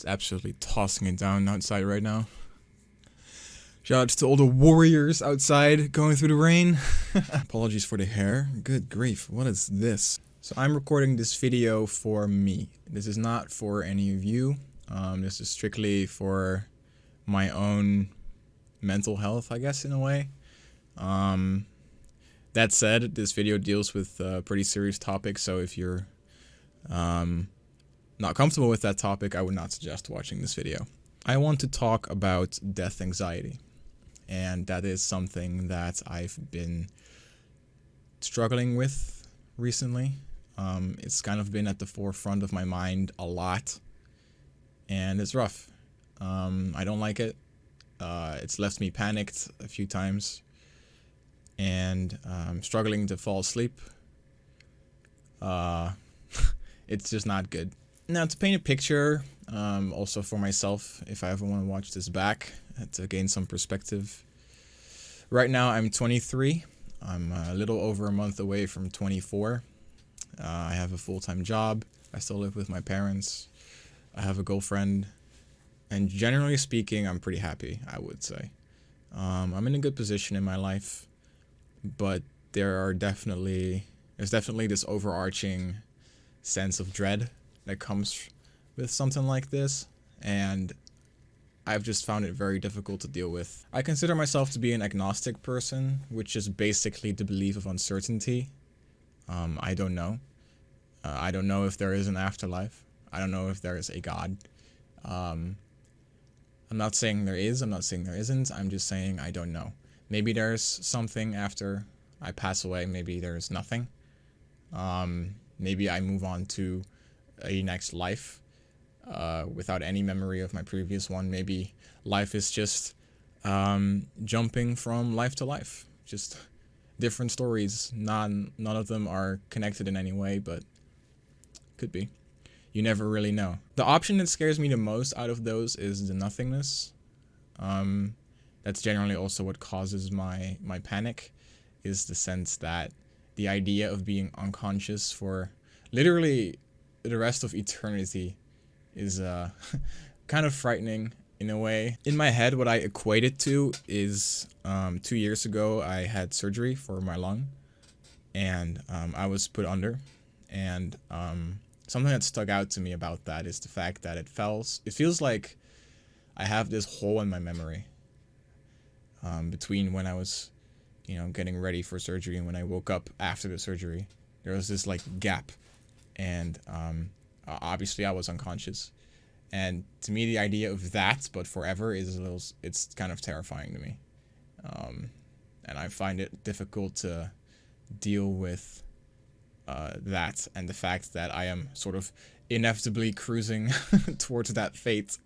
It's absolutely tossing it down outside right now. Shoutouts to all the warriors outside going through the rain. Apologies for the hair. Good grief, what is this? So I'm recording this video for me. This is not for any of you. This is strictly for my own mental health, I guess, in a way. That said, this video deals with a pretty serious topic, so if you're not comfortable with that topic, I would not suggest watching this video. I want to talk about death anxiety, and that is something that I've been struggling with recently. It's kind of been at the forefront of my mind a lot, and it's rough. I don't like it. It's left me panicked a few times, and I'm struggling to fall asleep. It's just not good. Now, to paint a picture, also for myself, if I ever want to watch this back, to gain some perspective. Right now, I'm 23. I'm a little over a month away from 24. I have a full-time job. I still live with my parents. I have a girlfriend. And generally speaking, I'm pretty happy, I would say. I'm in a good position in my life, but there's definitely this overarching sense of dread that comes with something like this, and I've just found it very difficult to deal with. I consider myself to be an agnostic person, which is basically the belief of uncertainty. I don't know. I don't know if there is an afterlife. I don't know if there is a God. I'm not saying there is, I'm not saying there isn't, I'm just saying I don't know. Maybe there's something after I pass away, maybe there's nothing. Maybe I move on to a next life without any memory of my previous one. Maybe life is just jumping from life to life, just different stories. None of them are connected in any way, but could be. You never really know. The option that scares me the most out of those is the nothingness. That's generally also what causes my panic, is the sense that the idea of being unconscious for literally the rest of eternity is kind of frightening in a way. In my head, what I equate it to is 2 years ago I had surgery for my lung, and I was put under, and something that stuck out to me about that is the fact that it feels like I have this hole in my memory between when I was, getting ready for surgery and when I woke up after the surgery. There was this like gap, and obviously I was unconscious. And to me, the idea of that, but forever, it's kind of terrifying to me. And I find it difficult to deal with that, and the fact that I am sort of inevitably cruising towards that fate,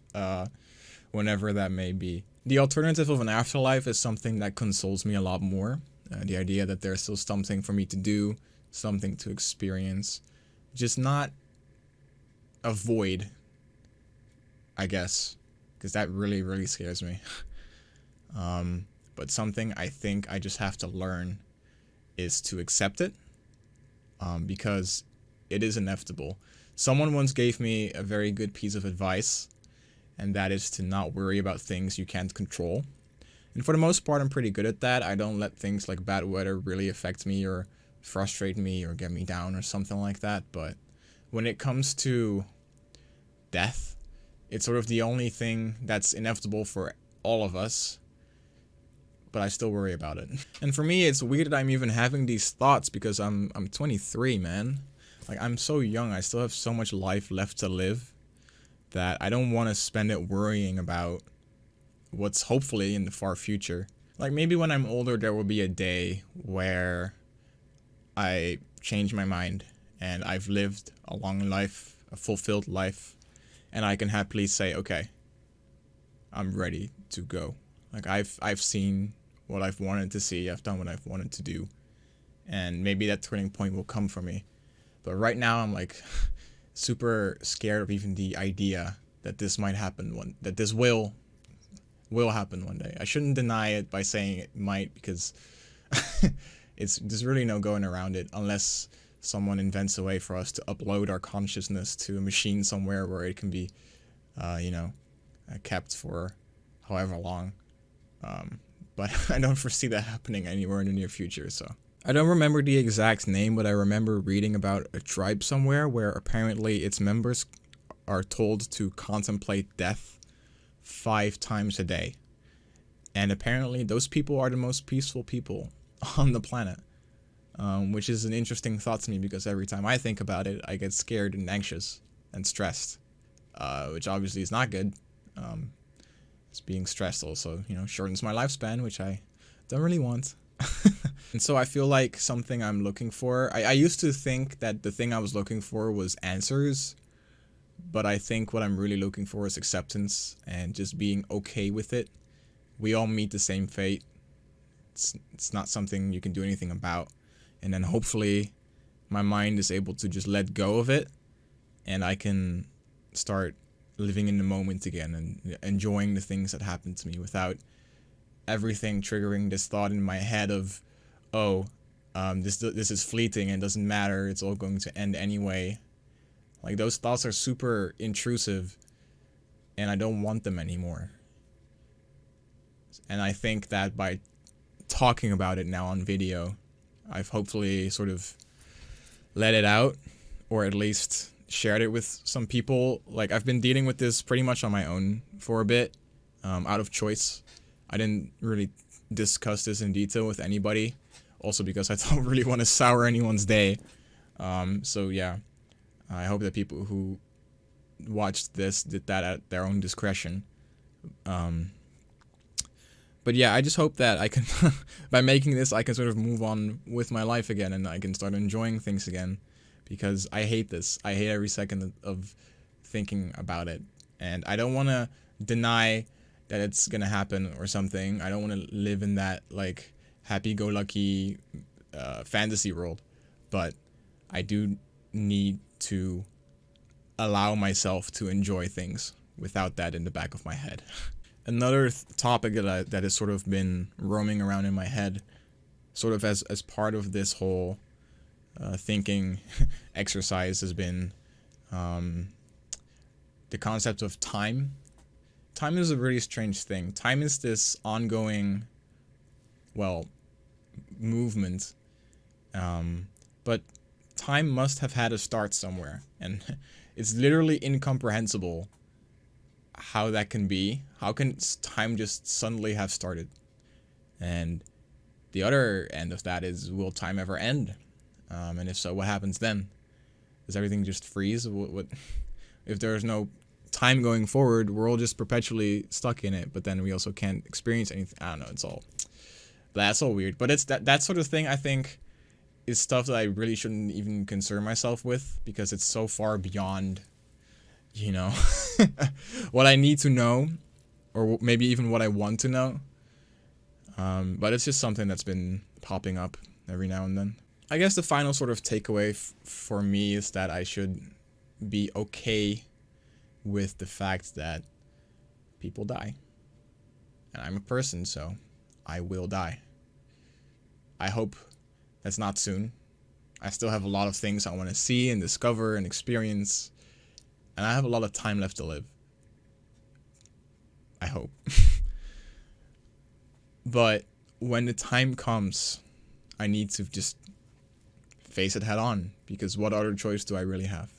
whenever that may be. The alternative of an afterlife is something that consoles me a lot more. The idea that there's still something for me to do, something to experience, just not a void, I guess, because that really, really scares me. But something I think I just have to learn is to accept it, because it is inevitable. Someone once gave me a very good piece of advice, and that is to not worry about things you can't control. And for the most part, I'm pretty good at that. I don't let things like bad weather really affect me or frustrate me or get me down or something like that. But when it comes to death, it's sort of the only thing that's inevitable for all of us, but I still worry about it. And for me, it's weird that I'm even having these thoughts, because I'm 23, man. Like, I'm so young, I still have so much life left to live that I don't want to spend it worrying about what's hopefully in the far future. Like, maybe when I'm older, there will be a day where I change my mind and I've lived a long life, a fulfilled life, and I can happily say, okay, I'm ready to go. Like, I've seen what I've wanted to see, I've done what I've wanted to do, and maybe that turning point will come for me. But right now, I'm like super scared of even the idea that this might happen that this will happen one day. I shouldn't deny it by saying it might, because there's really no going around it unless someone invents a way for us to upload our consciousness to a machine somewhere where it can be you know, kept for however long. But I don't foresee that happening anywhere in the near future, so. I don't remember the exact name, but I remember reading about a tribe somewhere where apparently its members are told to contemplate death 5 times a day. And apparently those people are the most peaceful people on the planet, which is an interesting thought to me because every time I think about it, I get scared and anxious and stressed, which obviously is not good. Being stressed also, shortens my lifespan, which I don't really want. And so I feel like something I'm looking for, I used to think that the thing I was looking for was answers, but I think what I'm really looking for is acceptance and just being okay with it. We all meet the same fate. It's not something you can do anything about. And then hopefully my mind is able to just let go of it, and I can start living in the moment again and enjoying the things that happen to me without everything triggering this thought in my head of, this is fleeting and doesn't matter, it's all going to end anyway. Like, those thoughts are super intrusive, and I don't want them anymore. And I think that by talking about it now on video, I've hopefully sort of let it out, or at least shared it with some people. Like, I've been dealing with this pretty much on my own for a bit, out of choice. I didn't really discuss this in detail with anybody, also because I don't really want to sour anyone's day. So yeah, I hope that people who watched this did that at their own discretion. But yeah, I just hope that I can, by making this, I can sort of move on with my life again, and I can start enjoying things again, because I hate this. I hate every second of thinking about it, and I don't want to deny that it's gonna happen or something. I don't want to live in that, like, happy-go-lucky fantasy world, but I do need to allow myself to enjoy things without that in the back of my head. Another topic that has sort of been roaming around in my head, sort of as part of this whole thinking exercise, has been the concept of time. Time is a really strange thing. Time is this ongoing, movement, but time must have had a start somewhere, and it's literally incomprehensible how that can be. How can time just suddenly have started? And the other end of that is, will time ever end? And if so, what happens then? Does everything just freeze? What if there's no time going forward? We're all just perpetually stuck in it, but then we also can't experience anything. I don't know, that's all weird. But it's that sort of thing, I think, is stuff that I really shouldn't even concern myself with, because it's so far beyond, what I need to know, or maybe even what I want to know. But it's just something that's been popping up every now and then. I guess the final sort of takeaway for me is that I should be okay with the fact that people die. And I'm a person, so I will die. I hope that's not soon. I still have a lot of things I want to see and discover and experience, and I have a lot of time left to live. I hope. But when the time comes, I need to just face it head on, because what other choice do I really have?